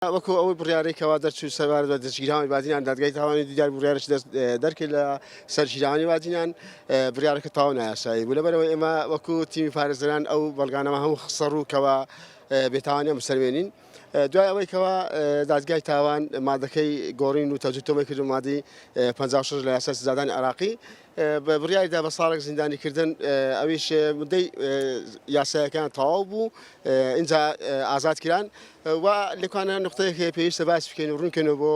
وەکو ئەوەی بڕیارێکەوە دەرچوو سەربارەت بە دەستگیرانی بازینان دادگای تاوانی دیار بڕیارش دەرکرد لە سەرگیرانی بازینان بڕیارەکە تاوا نایاسایی بوو لەبەرەوەی ئێمە وەکو تیمی پارێزەران ئەو بەڵگانەمە هەموو سەڕووکەوە بێتاوانیان بسەروێنین دوای ئەوەی کەوە دادگای تاوان مادەکەی گۆڕین و تەجوتۆمەی کرد و مادەی 56 لە یاسای سزادانی عراقی بە بڕیاریدا بە ساڵێک زیندانیکردن ئەویش مدەی یاسایەکان تەواو بوو اینجا ئازادکران و لەکوانە نقطەیەک پێویستە باس بکەین و ڕوونکەنەوە بۆ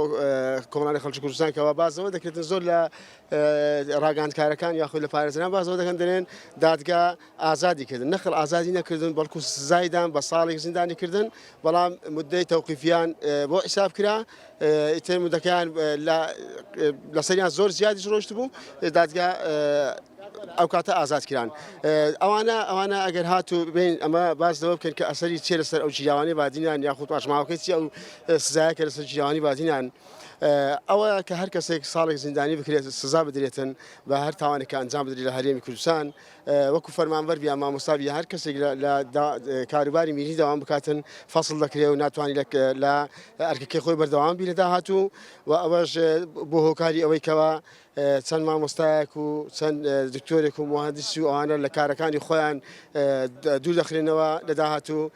کۆمەڵانی خەڵکی کوردستان کەەوە بازەوە دەکرێتن زۆر لە ڕاگەاندکارەکان یاخود لە پارێزەران بازەوە دەکەن دەڵێن دادگا ئازادی کردن نەخڵ ئازادی نەکردن بەڵکو سزایدان بە ساڵێک زیندانی کردن بەڵام مدەی تەوقیفیان بۆ حساب کرا ئیتر مدەکەیان لەسەریان زۆر زیادیش ڕۆشت بوو دادگا ئەو کاتە ئازادکران ئەوانە ئەگەر هاتوو بین ئەمە باس لەوە بکەن کە ئەسەری چێ لەسەر ئەو جیاوانی بادینیان یاخود پاشماوەکەی چی ئەو سزایەکە لەسەر جیاوانی بادینیان ئەوە کە هەر کەسێک ساڵێک زیندانی بکرێت سزا بدرێتن بە هەر تاوانێکە ئەنجام بدرێت لە هەرێمی کوردستان وەکو فەرمانبەر بیا مامۆستا بیا هەر کەسێک لە کاروباری میری دەوام بکاتن فەسڵ دەکرێت و ناتوانانی لە ئەرکەکەی خۆی بەردەوام بی لە داهاتوو و ئەوەش بۆ هۆکاری ئەوەی کەوە چەند مامۆستایەک و چەند دکتۆرێک و مهندسی و ئەوانە لە کارەکانی خۆیان دوور دەخرێنەوە لە داهاتوو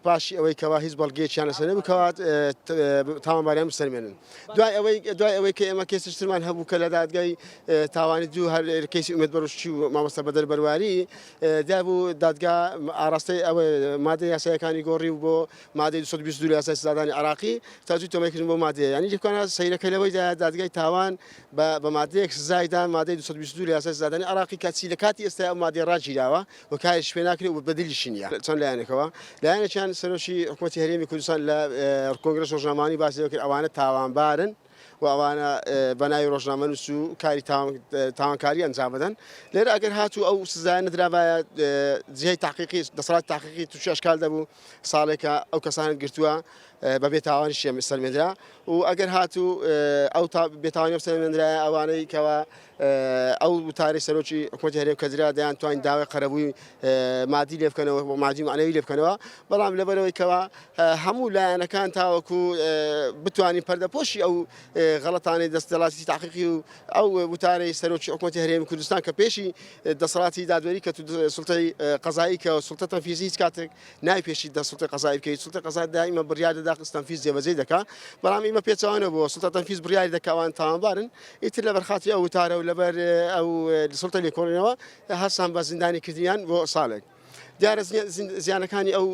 پاشی ئەوەی کەوا هیچ بەڵگەیەکیان لەسەر نەبووکەوە تاوانباریان بسەلمێنن دوای ئەوەی کە ئێمە کێسشترمان هەبوو کە لە دادگای تاوانی دوو هەر کەیسی ئومێد بەڕوشتی و مامۆستا بەدەر بەرواری دابوو دادگا ئاراستەی ئەوە مادەی یاسایەکانی گۆڕی و بۆ مادەی 222 لە یاسای سزادانی عراقی تاجوی تۆمەکردن بۆ مادەیە یعنی لەکوانە سەیرەکەی لەوەیدا دادگای تاوان بە مادەیەک سزایدا مادەی 222 لە یاسای سزادانی عراقی کاتی لە کاتی ئێستا ئەو مادەی ڕاگیراوە و کاریش پێ ناکرێت و بەدڵیشی نییە چەند لایەنێکەوە لایەنێکیان سەرۆشی حکوومەتی هەرێمی کوردستان لە کۆنگرە ڕۆژنامەوانی باسی کرد ئەوانە تاوانبارن و ئەوانە بەناوی ڕۆژنامە نووس و کاری تاوانکاری ئەنجام بدەن لێرە ئەگەر هاتوو ئەو سزای نەدراوایە جێی تاقیقی دەسەڵاتی تاقیقی تووشی ئەشکال دەبوو ساڵێکە ئەو کەسانت گرتووە بە بێتاوانی شێ سەرمێنرا و ئەگەر هاتوو ئەو بێتاوانی سەرمێنرایە ئەوانەی کەوە ئەو وتارەی سەرۆکی حکوومەتی هەرێم کەدرا دەیان توانین داوای قەرەبووی مادی لێ بکەنەوە بۆ مادی معنەوی لێ بکەنەوە بەڵام لەبەرەوەی کەوە هەموو لایەنەکان تاوەکو بتوانین پەردەپۆشی ئەو غەڵەتانی دەسەڵاتی تاقیقی و ئەو وتارەی سەرۆکی حکوومەتی هەرێمی کوردستان کە پێشی دەسەڵاتی دادوەری کە سوڵتەی قەزایی کە سوڵتە تەنفیزی هیچ کاتێک نای پێشی سوڵتەی قەزایی بکەیت سوڵتەی قەزا دائیمە بڕیار دەدا تەنفیز جێبەجێ دەکات بەڵام ئێمە پێچەوانە بۆ سوڵتە تەنفیز بڕیاری دەکەوان تاوانبارن ئیتر لەبەر خاتری ئەو وتارە و لەبەر ئەو سوڵتە لێکۆڵینەوە هەستان بە زیندانی کردیان بۆ ساڵێک دیارە زیانەکانی ئەو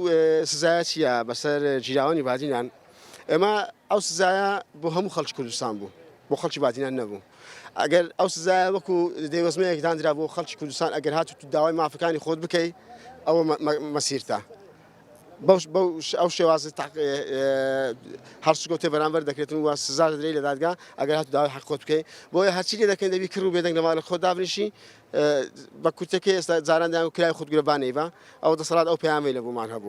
سزایە چییە بەسەر جیراوانی بادینان ئێمە ئەو سزایە بۆ هەموو خەڵکی کوردستان بوو بۆ خەڵکی بادینان نەبوو ئەگەر ئەو سزایە وەکو دەیوەزمەیەک دانرا بۆ خەڵکی کوردستان ئەگەر هاتوو داوای مافەکانی خۆت بکەیت ئەوە مەسیرتە ئەو شێوازە هەرچگۆتێ بەرامبەر دەکرێتن و سزا دەدرێت لە دادگا ئەگەر هاتوو داوای حەق خۆت بکەیت بۆیە هەرچی لێ دەکەین دەبی کرد و بێدەنگ لە ماڵە خۆت دابنیشی بە کورتەکەی ئێستا جاران دایان و کرای خودگورەبانەی بە ئەو دەسەڵات ئەو پەیامەی لە بۆمان هەبوو